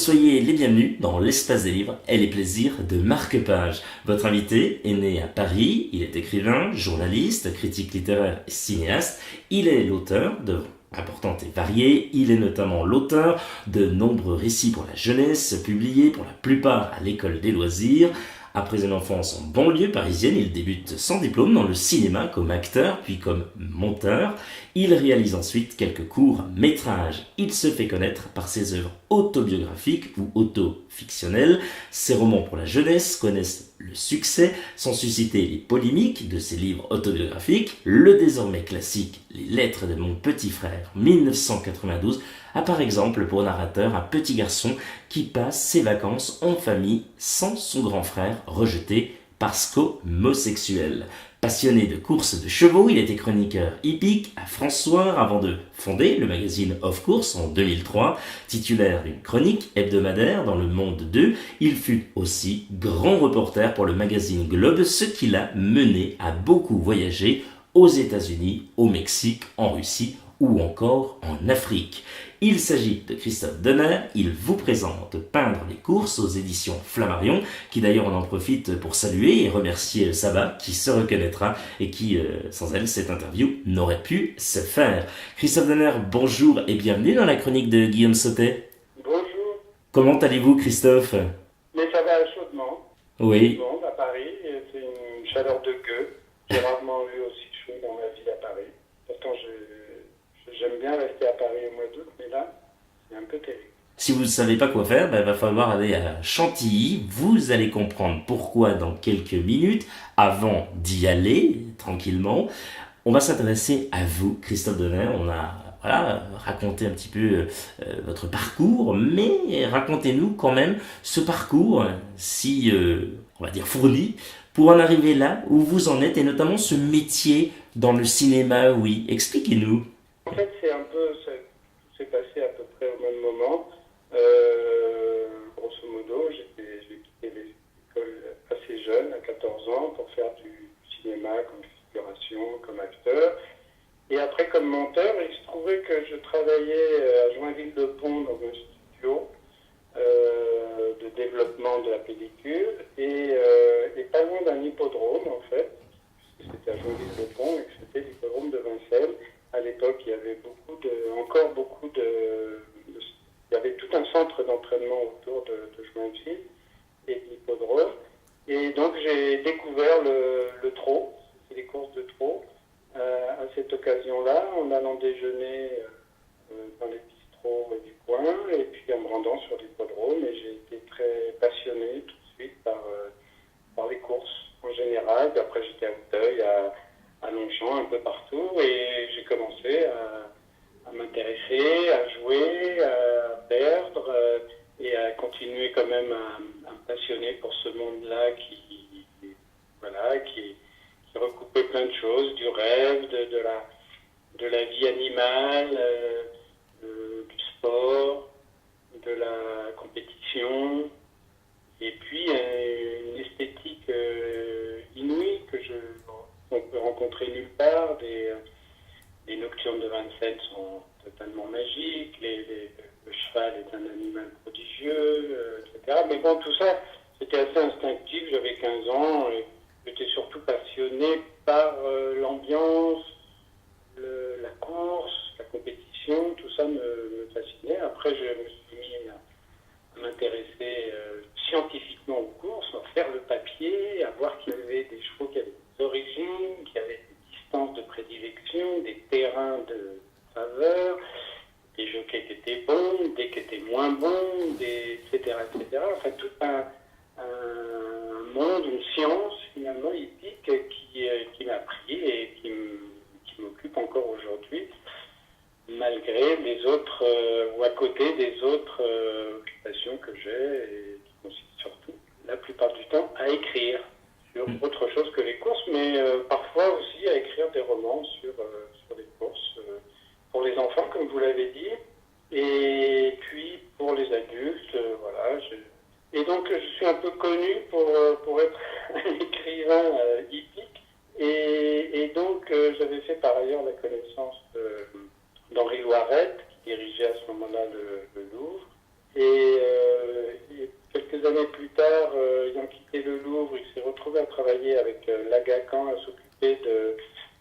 soyez les bienvenus dans l'espace des livres et les plaisirs de Marc Page. Votre invité est né à Paris, il est écrivain, journaliste, critique littéraire et cinéaste. Il est l'auteur d'œuvres importantes et variées. Il est notamment l'auteur de nombreux récits pour la jeunesse, publiés pour la plupart à l'école des loisirs. Après une enfance en banlieue parisienne, il débute sans diplôme dans le cinéma comme acteur puis comme monteur. Il réalise ensuite quelques courts-métrages. Il se fait connaître par ses œuvres autobiographiques ou auto-fictionnelles. Ses romans pour la jeunesse connaissent le succès, sans susciter les polémiques de ses livres autobiographiques. Le désormais classique Les Lettres de mon petit frère, 1992, a par exemple pour narrateur un petit garçon qui passe ses vacances en famille sans son grand frère rejeté parce qu'homosexuel. Passionné de courses de chevaux, il était chroniqueur hippique à François avant de fonder le magazine Off Course en 2003. Titulaire d'une chronique hebdomadaire dans Le Monde 2, il fut aussi grand reporter pour le magazine Globe, ce qui l'a mené à beaucoup voyager aux États-Unis, au Mexique, en Russie ou encore en Afrique. Il s'agit de Christophe Donner, il vous présente Peindre les courses aux éditions Flammarion, qui d'ailleurs on en profite pour saluer et remercier Saba, qui se reconnaîtra et qui, sans elle, cette interview n'aurait pu se faire. Christophe Donner, bonjour et bienvenue dans la chronique de Guillaume Sautet. Bonjour. Comment allez-vous, Christophe? Mais ça va chaudement. Oui. Bon, à Paris, c'est une chaleur de gueux. J'ai rarement eu aussi chaud dans ma vie à Paris. Pourtant, j'aime bien rester à Paris au mois d'août, mais là, c'est un peu terrible. Si vous ne savez pas quoi faire, il va falloir aller à Chantilly. Vous allez comprendre pourquoi dans quelques minutes. Avant d'y aller, tranquillement, on va s'intéresser à vous, Christophe Donner. On a raconté un petit peu votre parcours, mais racontez-nous quand même ce parcours si, on va dire, fourni, pour en arriver là où vous en êtes, et notamment ce métier dans le cinéma, oui. Expliquez-nous. En fait, c'est passé à peu près au même moment. Grosso modo, j'ai quitté l'école assez jeune, à 14 ans, pour faire du cinéma comme figuration, comme acteur. Et après, comme monteur, il se trouvait que je travaillais à Joinville-le-Pont dans un studio de développement de la pellicule et pas loin d'un hippodrome, en fait. C'était à Joinville-le-Pont et que c'était l'hippodrome de Vincennes. À l'époque, il y avait il y avait tout un centre d'entraînement autour de Joinville et de l'hippodrome. Et donc, j'ai découvert le trot, les courses de trot, à cette occasion-là, en allant déjeuner dans les bistrots du coin et puis en me rendant sur l'hippodrome. Et j'ai été très passionné tout de suite par les courses en général. Puis après, j'étais à Auteuil, à Longchamp, un peu partout, et j'ai commencé à m'intéresser, à jouer, à perdre, et à continuer quand même à me passionner pour ce monde-là qui recoupait plein de choses, du rêve, de la vie animale, du sport, de la compétition, et puis une esthétique inouïe qu'on peut rencontrer nulle part. Les nocturnes de Vincennes sont totalement magiques, le cheval est un animal prodigieux, etc. Mais bon, tout ça, c'était assez instinctif, j'avais 15 ans, et j'étais surtout passionné par l'ambiance, la course, la compétition, tout ça me fascinait. Après, je me suis mis à m'intéresser scientifiquement aux courses, à faire le papier, à voir qu'il y avait des chevaux qui avaient des origines, qui avaient des distances de prédilection, des terrains de faveur, des jockeys qui étaient bons, des qui étaient moins bons, etc., etc. Enfin, tout un monde, une science finalement hippique qui m'a pris et qui m'occupe encore aujourd'hui, malgré les autres, ou à côté des autres occupations que j'ai, et qui consistent surtout, la plupart du temps, à écrire sur autre chose que les courses, mais parfois aussi à écrire des romans sur les courses, pour les enfants, comme vous l'avez dit, et puis pour les adultes, voilà. Et donc, je suis un peu connu pour être un écrivain hippique, et donc j'avais fait par ailleurs la connaissance d'Henri Loiret, qui dirigeait à ce moment-là le Louvre, Et quelques années plus tard, ayant quitté le Louvre, il s'est retrouvé à travailler avec Lagacan, à s'occuper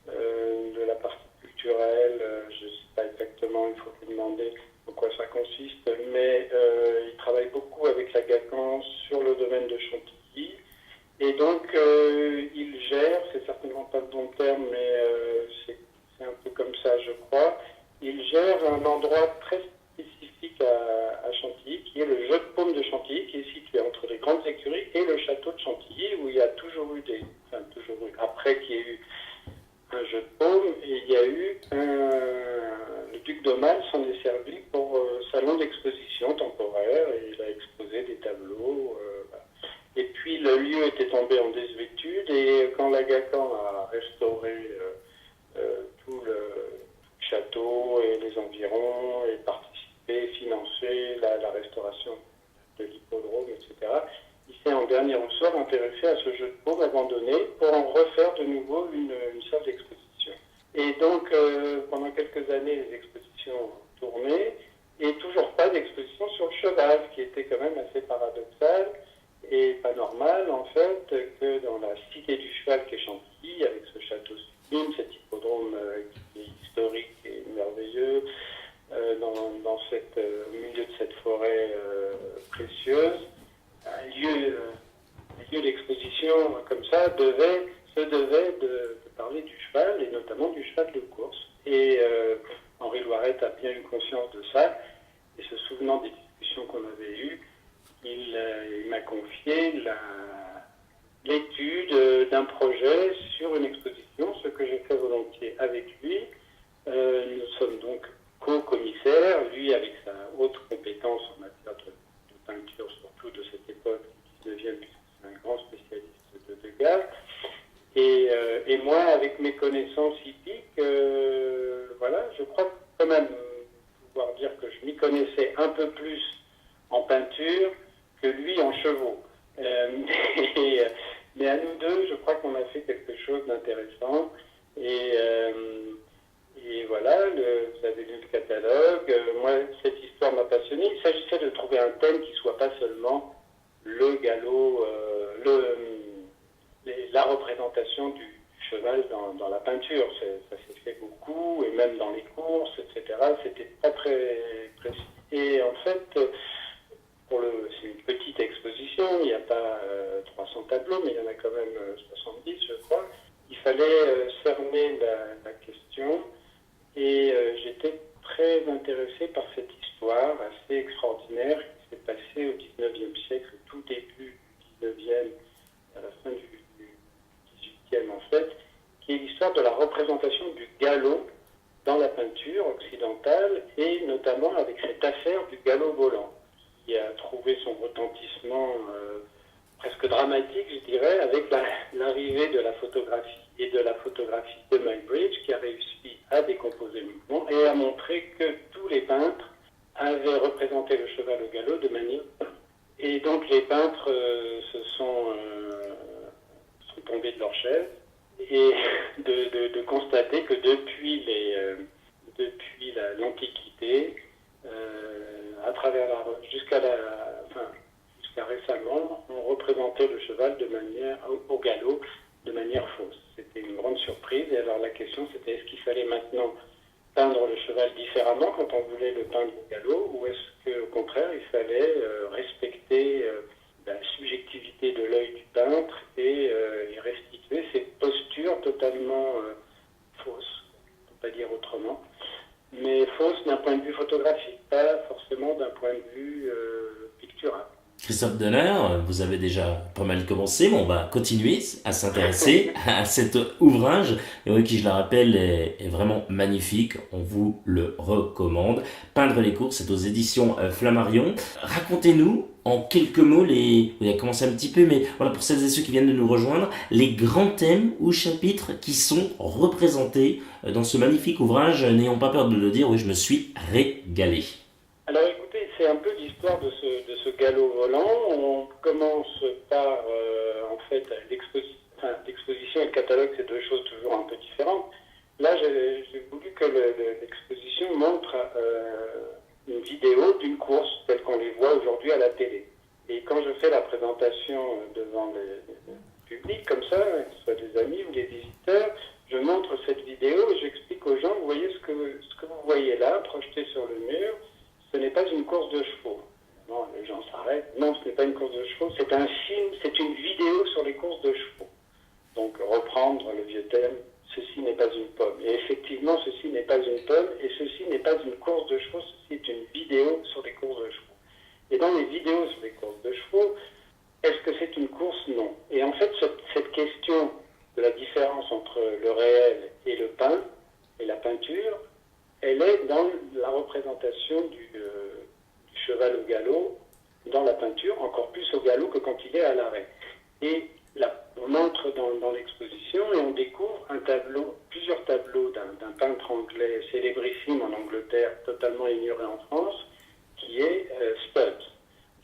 de la partie culturelle. Je ne sais pas exactement, il faut lui demander en quoi ça consiste, mais il travaille beaucoup avec Lagacan sur le domaine de Chantilly. Et donc, il gère, c'est certainement pas le bon terme, mais c'est un peu comme ça, je crois. Il gère un endroit très spécifique à Chantilly, qui est le jeu de paume de Chantilly, qui est situé entre les grandes écuries et le château de Chantilly, où il y a toujours eu après qu'il y ait eu un jeu de paume, et il y a eu le duc d'Aumale s'en est servi pour salon d'exposition temporaire, et il a exposé des tableaux. Voilà. Et puis le lieu était tombé en désuétude, et quand Lagacan a restauré tout le château et les environs, et participé, financé la restauration de l'hippodrome, etc., il s'est en dernier ressort intéressé à ce jeu de paume abandonné pour en refaire de nouveau une salle d'exposition. Et donc, pendant quelques années, les expositions ont tourné, et toujours pas d'exposition sur le cheval, ce qui était quand même assez paradoxal et pas normal, en fait, que dans la cité du cheval qu'est Chantilly, avec ce château sublime, cet hippodrome qui est historique et merveilleux, au milieu de cette forêt précieuse, un lieu d'exposition comme ça se devait de parler du cheval, et notamment du cheval de course. Et Henri Loiret a bien eu conscience de ça, et se souvenant des discussions qu'on avait eues, il m'a confié l'étude d'un projet sur une exposition, ce que j'ai fait volontiers avec lui. Nous sommes donc co-commissaires, lui avec sa haute compétence en matière de peinture, surtout de cette époque du 19e, puisque c'est un grand spécialiste de Degas, et moi avec mes connaissances hippiques, voilà, je crois quand même pouvoir dire que je m'y connaissais un peu plus en peinture que lui en chevaux. Mais à nous deux, je crois qu'on a fait quelque chose d'intéressant. Et voilà, vous avez lu le catalogue. Moi, cette histoire m'a passionné. Il s'agissait de trouver un thème qui ne soit pas seulement le galop, la représentation du cheval dans la peinture. Ça s'est fait beaucoup, et même dans les courses, etc. C'était pas très précis. Et en fait, c'est une petite exposition, il n'y a pas 300 tableaux, mais il y en a quand même 70, je crois. Il fallait cerner la question, et j'étais très intéressé par cette histoire assez extraordinaire qui s'est passée au 19e siècle, au tout début du 19e, à la fin du 18e en fait, qui est l'histoire de la représentation du galop dans la peinture occidentale, et notamment avec cette affaire du galop volant, qui a trouvé son retentissement presque dramatique, je dirais, avec l'arrivée de la photographie et de la photographie de Muybridge, qui a réussi à décomposer le mouvement et à montrer que tous les peintres avaient représenté le cheval au galop de manière... Et donc les peintres sont tombés de leur chaise, et de constater que depuis l'Antiquité, jusqu'à récemment, on représentait le cheval au galop de manière fausse. C'était une grande surprise. Et alors la question, c'était est-ce qu'il fallait maintenant peindre le cheval différemment quand on voulait le peindre au galop, ou est-ce qu'au contraire, il fallait respecter la subjectivité de l'œil du peintre et restituer cette posture totalement fausse, on ne peut pas dire autrement, mais fausse d'un point de vue photographique, pas forcément d'un point de vue pictural. Christophe Donner, vous avez déjà pas mal commencé, mais on va continuer à s'intéresser à cet ouvrage, qui, je le rappelle, est vraiment magnifique. On vous le recommande. Peindre les courses, c'est aux éditions Flammarion. Racontez-nous en quelques mots, vous avez commencé un petit peu, mais voilà, pour celles et ceux qui viennent de nous rejoindre, les grands thèmes ou chapitres qui sont représentés dans ce magnifique ouvrage. N'ayons pas peur de le dire, oui, je me suis régalé. Alors écoutez, c'est un peu l'histoire de ce galop volant. On commence par, en fait, l'exposition et le catalogue, c'est deux choses toujours un peu différentes. Là, j'ai voulu que l'exposition montre une vidéo d'une course telle qu'on les voit aujourd'hui à la télé. Et quand je fais la présentation devant le public, comme ça, que ce soit des amis ou des visiteurs, je montre cette vidéo et j'explique aux gens, vous voyez ce que vous voyez là, projeté sur le mur, ce n'est pas une course de chevaux. Non, les gens s'arrêtent. Non, ce n'est pas une course de chevaux, c'est un film, c'est une vidéo sur les courses de chevaux. Donc, reprendre le vieux terme, ceci n'est pas une pomme. Et effectivement, ceci n'est pas une pomme, et ceci n'est pas une course de chevaux, ceci est une vidéo sur des courses de chevaux. Et dans les vidéos sur les courses de chevaux, est-ce que c'est une course? Non. Et en fait, cette question de la différence entre le réel et le peint, et la peinture, elle est dans la représentation du cheval au galop, dans la peinture, encore plus au galop que quand il est à l'arrêt. Et là, on entre dans l'exposition et on découvre plusieurs tableaux d'un peintre anglais célébrissime en Angleterre, totalement ignoré en France, qui est Stubbs,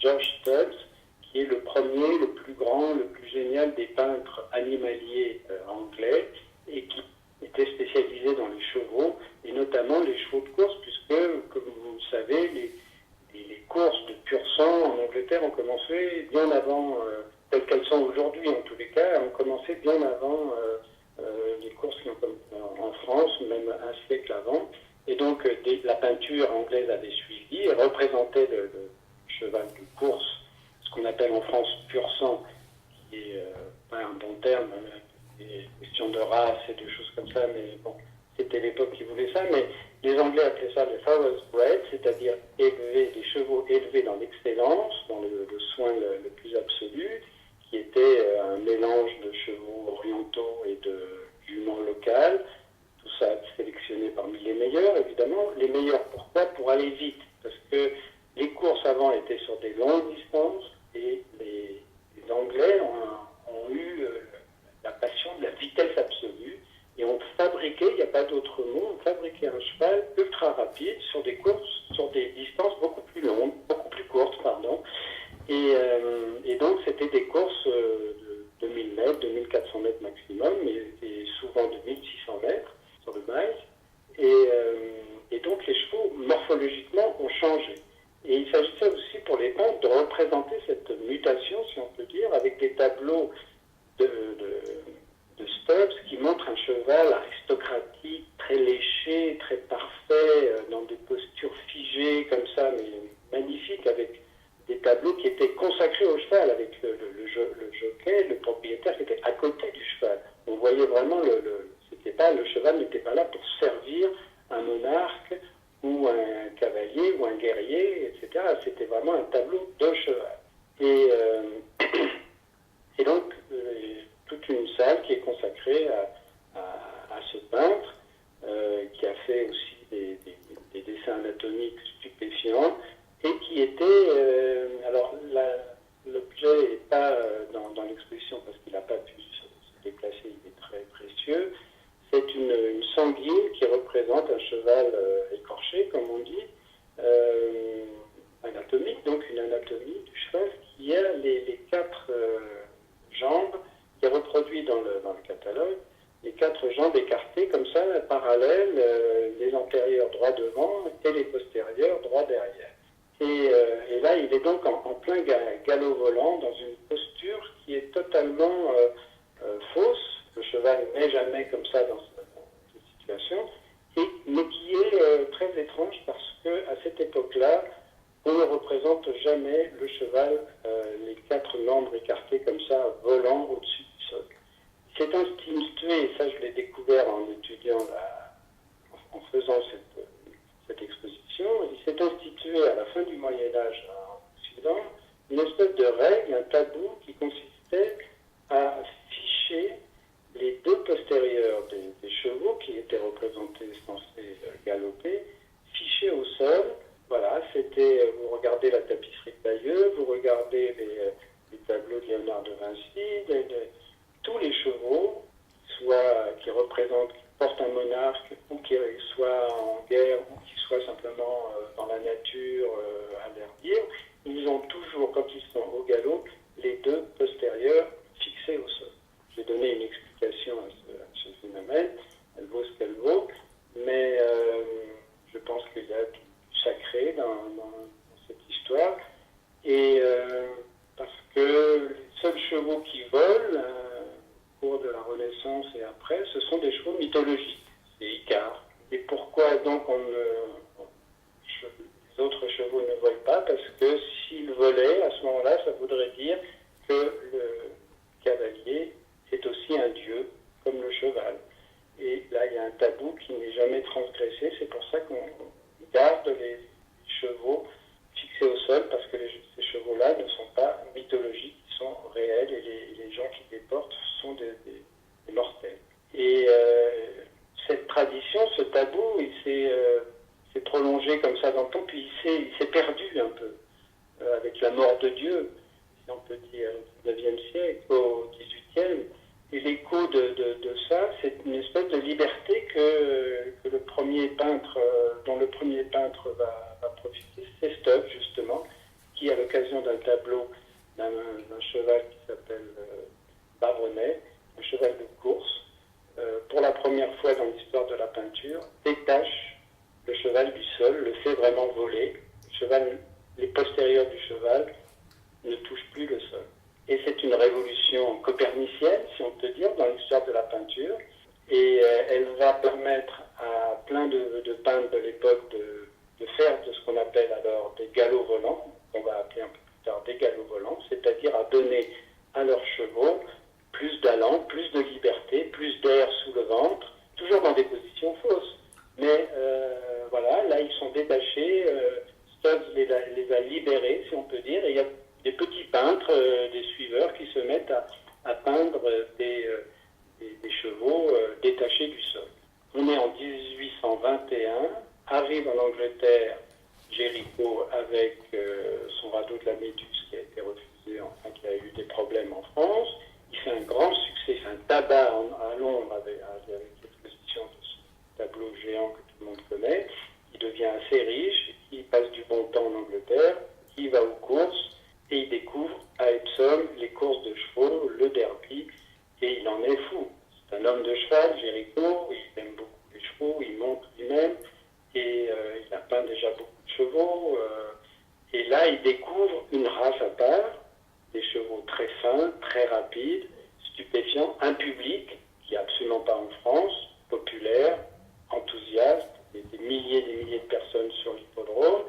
George Stubbs, qui est le premier, le plus grand, le plus génial des peintres animaliers anglais et qui était spécialisé dans les chevaux et notamment les chevaux de course, puisque, comme vous le savez, les courses de pur sang en Angleterre ont commencé bien avant, telles qu'elles sont aujourd'hui en tous les cas, ont commencé bien avant les courses en France, même un siècle avant. Et donc la peinture anglaise avait suivi et représentait le cheval de course, ce qu'on appelle en France pur sang, qui est pas un bon terme, des questions de race et des choses comme ça, mais bon, c'était l'époque qui voulait ça, mais les Anglais appelaient ça le thoroughbred, c'est-à-dire des chevaux élevés dans l'excellence, dans le soin le plus absolu, qui était un mélange de chevaux orientaux et de juments locales, tout ça sélectionné parmi les meilleurs, évidemment. Les meilleurs, pourquoi? Pour aller vite, parce que les courses avant étaient sur des longues distances, et les Anglais ont eu la passion de la vitesse absolue, et ont fabriqué, il n'y a pas d'autre mot, ont fabriqué un cheval ultra rapide sur des courses, sur des distances beaucoup plus longues, beaucoup plus courtes, pardon. Et donc c'était des courses de 2000 mètres, 2400 mètres maximum, et souvent de 1600 mètres sur le mile. Et donc les chevaux, morphologiquement, ont changé. Et il s'agissait aussi pour les peintres de représenter cette mutation, si on peut dire, avec des tableaux de Stubbs qui montrent un cheval aristocratique, très léché, très parfait, dans des postures figées comme ça, mais magnifiques, avec des tableaux qui étaient consacrés au cheval, avec le jockey, le propriétaire qui était à côté du cheval. On voyait vraiment le cheval n'était pas là pour servir un monarque ou un cavalier ou un guerrier, etc. C'était vraiment un tableau de cheval. Et donc, toute une salle qui est consacrée à ce peintre, qui a fait aussi des dessins anatomiques stupéfiants, et qui était... alors, l'objet n'est pas dans l'exposition parce qu'il n'a pas pu se déplacer, il est très précieux. C'est une sanguine qui représente un cheval écorché, comme on dit, anatomique, donc une anatomie du cheval qui a les quatre jambes, qui est reproduit dans le catalogue, les quatre jambes écartées comme ça, parallèles, les antérieurs droit devant et les postérieurs droit derrière. Et là, il est donc en plein galop volant, dans une posture qui est totalement fausse. Le cheval n'est jamais comme ça dans cette situation, mais qui est très étrange parce qu'à cette époque-là, on ne représente jamais le cheval, les quatre membres écartés comme ça, volant au-dessus du sol. C'est institué, et ça je l'ai découvert en étudiant, en faisant cette exposition, il s'est institué à la fin du Moyen-Âge en Occident une espèce de règle, un tabou qui consistait à ficher les deux postérieurs des chevaux qui étaient représentés, censés galoper, fichés au sol. Voilà, c'était, vous regardez la tapisserie de Bayeux, vous regardez les tableaux de Léonard de Vinci, tous les chevaux, qui représentent, qui portent un monarque, ou qui soient en guerre, ou qui soient simplement dans la nature, à l'air libre, ils ont toujours, quand ils sont au galop, les deux postérieurs fixés au sol. J'ai donné une explication à ce phénomène, elle vaut ce qu'elle vaut, mais je pense qu'il y a du sacré dans chevaux qui volent, au cours de la Renaissance et après, ce sont des chevaux mythologiques, c'est Icare. Et pourquoi donc les autres chevaux ne volent pas? Parce que s'ils volaient, à ce moment-là, ça voudrait dire que le cavalier est aussi un dieu, comme le cheval. Et là, il y a un tabou qui n'est jamais transgressé. C'est pour ça qu'on garde les chevaux fixés au sol, parce que ces chevaux-là ne sont pas mythologiques, ils sont réels, et les gens qui les portent sont des mortels. Et cette tradition, ce tabou, il s'est prolongé comme ça dans le temps, puis il s'est perdu un peu, avec la mort de Dieu, si on peut dire, au XIXe siècle, au XVIIIe. Et l'écho de ça, c'est une espèce de liberté que le premier peintre, dont le premier peintre va profiter, c'est Stubb, justement, qui, à l'occasion d'un tableau d'un cheval qui s'appelle Barrenet, un cheval de course, pour la première fois dans l'histoire de la peinture, détache le cheval du sol, le fait vraiment voler. Les postérieurs du cheval ne touchent plus le sol. Et c'est une révolution copernicienne, si on peut dire, dans l'histoire de la peinture. Et elle va permettre à plein de peintres de l'époque de faire de ce qu'on appelle alors des galops volants, qu'on va appeler un peu plus tard des galops volants, c'est-à-dire à donner à leurs chevaux plus d'allant, plus de liberté, plus d'air sous le ventre, toujours dans des positions fausses. Mais voilà, là ils sont détachés, Stubbs les a libérés, si on peut dire, et il y a des petits peintres, des suiveurs qui se mettent à peindre des chevaux détachés du sol. On est en 1821, arrive en Angleterre Géricault avec son radeau de la Méduse qui a été refusé, enfin qui a eu des problèmes en France. Il fait un grand succès, il fait un tabac à Londres avec l'exposition de ce tableau géant que tout le monde connaît. Il devient assez riche, il passe du bon temps en Angleterre, il va aux courses et il découvre à Epsom les courses de chevaux, le derby, et il en est fou. C'est un homme de cheval, Géricault, il aime beaucoup les chevaux, il monte lui-même, et il a peint déjà beaucoup de chevaux. Et là, il découvre une race à part, des chevaux très fins, très rapides, stupéfiants, un public qui n'est absolument pas en France, populaire, enthousiaste, des milliers de personnes sur l'hippodrome.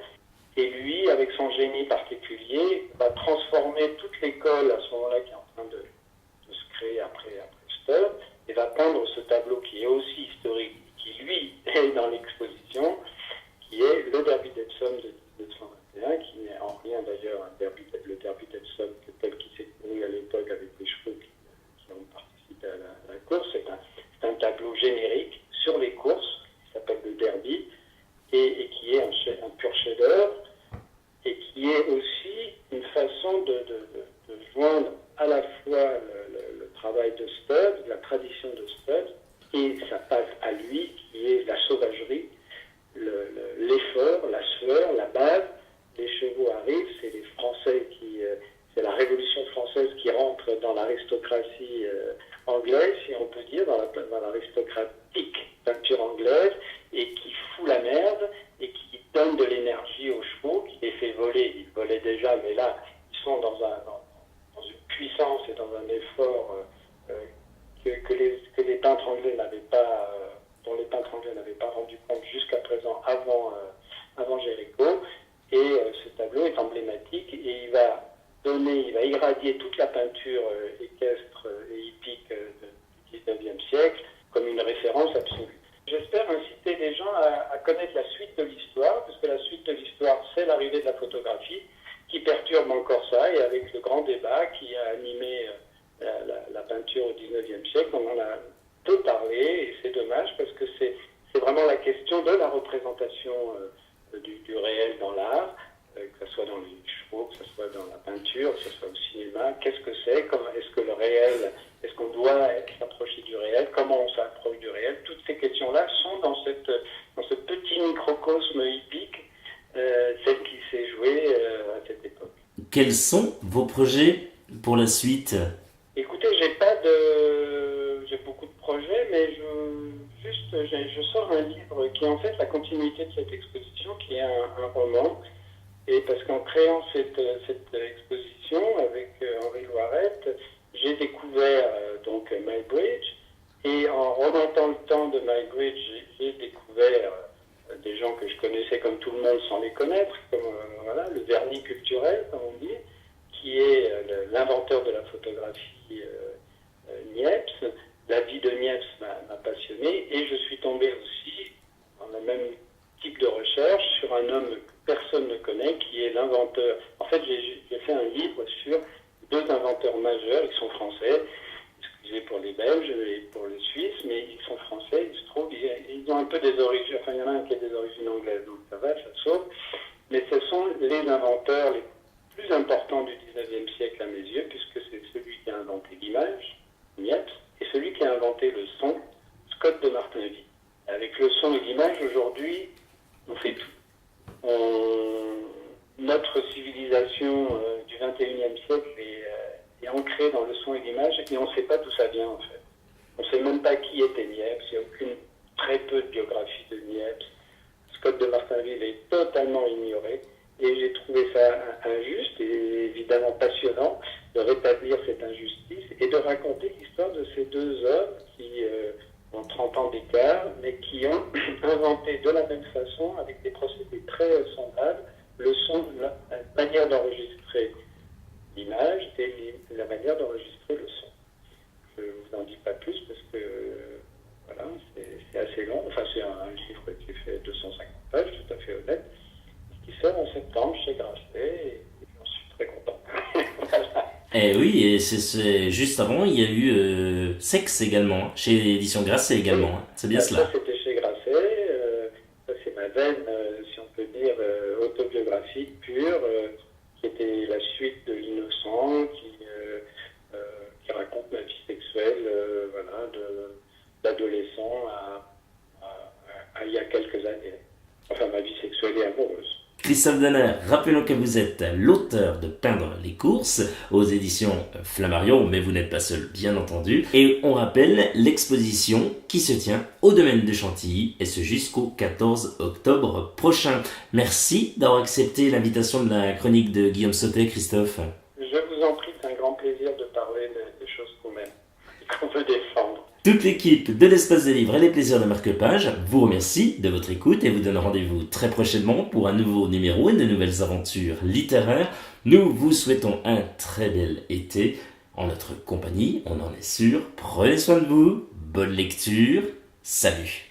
Et lui, avec son génie particulier, va transformer toute l'école à ce moment-là qui est en train de se créer après Stubb, et va peindre ce tableau qui est aussi historique, qui lui est dans l'exposition, qui est le derby d'Epsom de 1921, qui n'est en rien d'ailleurs le derby d'Epsom tel qu'il s'est tenu à l'époque avec les chevaux qui ont participé à la course. C'est un tableau générique sur les courses, qui s'appelle le derby, et qui est un pur chef-d'œuvre, et qui est aussi une façon de joindre à la fois le travail de Stubb, la tradition de Stubb, et ça passe à lui, qui est la sauvagerie, l'effort, la sueur, la base. Les chevaux arrivent, c'est les Français c'est la Révolution française qui rentre dans l'aristocratie anglaise, si on peut dire, dans l'aristocratique peinture anglaise, et qui fout la merde, et qui donne de l'énergie aux chevaux, qui les fait voler. Ils volaient déjà, mais là, ils sont dans une puissance et dans un effort que les peintres anglais n'avaient pas, dont les peintres anglais n'avaient pas rendu compte jusqu'à présent avant Géricault. Et ce tableau est emblématique, et il va irradier toute la peinture équestre et hippique du XIXe siècle comme une référence absolue. J'espère inciter les gens à connaître la suite de l'histoire, parce que la suite de l'histoire, c'est l'arrivée de la photographie, qui perturbe encore ça, et avec le grand débat qui a animé la peinture au XIXe siècle, on en a peu parlé, et c'est dommage, parce que c'est vraiment la question de la représentation du réel dans l'art, que ce soit dans les chevaux, que ce soit dans la peinture, que ce soit au cinéma. Qu'est-ce que c'est? Est-ce que le réel, est-ce qu'on doit s'approcher du réel? Comment on s'approche du réel? Toutes ces questions-là sont dans ce petit microcosme hippique, celle qui s'est jouée à cette époque. Quels sont vos projets pour la suite? Écoutez, j'ai beaucoup de projets, mais je sors un livre qui est en fait la continuité de cette exposition, qui est un roman. Et parce qu'en créant cette exposition avec Henri Loiret, j'ai Highbridge, j'ai découvert des gens que je connaissais comme tout le monde sans les connaître, comme voilà, le vernis culturel, comme on dit, qui est l'inventeur de la photographie Niepce. La vie de Niepce m'a passionné et je suis tombé aussi dans le même type de recherche sur un homme que personne ne connaît, qui est l'inventeur. En fait, j'ai fait un livre sur deux inventeurs majeurs, ils sont français, excusez pour les Belges et pour les Suisses, mais ils sont français, il se trouve, ils ont un peu des origines, enfin il y en a un qui a des origines anglaises, donc ça va, ça sauve, mais ce sont les inventeurs les plus importants du 19e siècle à mes yeux, puisque c'est celui qui a inventé l'image, Niepce, et celui qui a inventé le son, Scott de Martinville. Avec le son et l'image, aujourd'hui, on fait tout. Notre civilisation du 21e siècle est ancrée dans le son et l'image, et on ne sait pas d'où ça vient en fait. On ne sait même pas qui était Niepce, il n'y a très peu de biographie de Niepce. Scott de Martinville est totalement ignoré, et j'ai trouvé ça injuste et évidemment passionnant de rétablir cette injustice et de raconter l'histoire de ces deux hommes qui ont 30 ans d'écart, mais qui ont inventé de la même façon, avec des procédés très semblables, le son, la manière d'enregistrer l'image et la manière d'enregistrer le son. Je ne vous en dis pas plus parce que voilà, c'est assez long. Enfin, c'est un livre qui fait 250 pages, tout à fait honnête, qui sort en septembre chez Grasset et j'en suis très content. Voilà. Eh oui, et c'est juste avant, il y a eu Sexe également, hein, chez l'édition Grasset également, hein. C'est bien cela. Ça, c'était chez Grasset. Ça, c'est ma veine, si on peut dire, autobiographique pure, qui était la suite de L'Innocent, qui raconte ma vie sexuelle, voilà, d'adolescent à il y a quelques années. Enfin, ma vie sexuelle et amoureuse. Christophe Denner, rappelons que vous êtes l'auteur de Peindre les courses aux éditions Flammarion, mais vous n'êtes pas seul, bien entendu. Et on rappelle l'exposition qui se tient au domaine de Chantilly, et ce jusqu'au 14 octobre prochain. Merci d'avoir accepté l'invitation de la chronique de Guillaume Sautet, Christophe. Je vous en prie, c'est un grand plaisir de parler des choses qu'on aime et qu'on veut défendre. Toute l'équipe de l'Espace des Livres et les Plaisirs de Marque-Page vous remercie de votre écoute et vous donne rendez-vous très prochainement pour un nouveau numéro et de nouvelles aventures littéraires. Nous vous souhaitons un très bel été en notre compagnie, on en est sûr. Prenez soin de vous, bonne lecture, salut!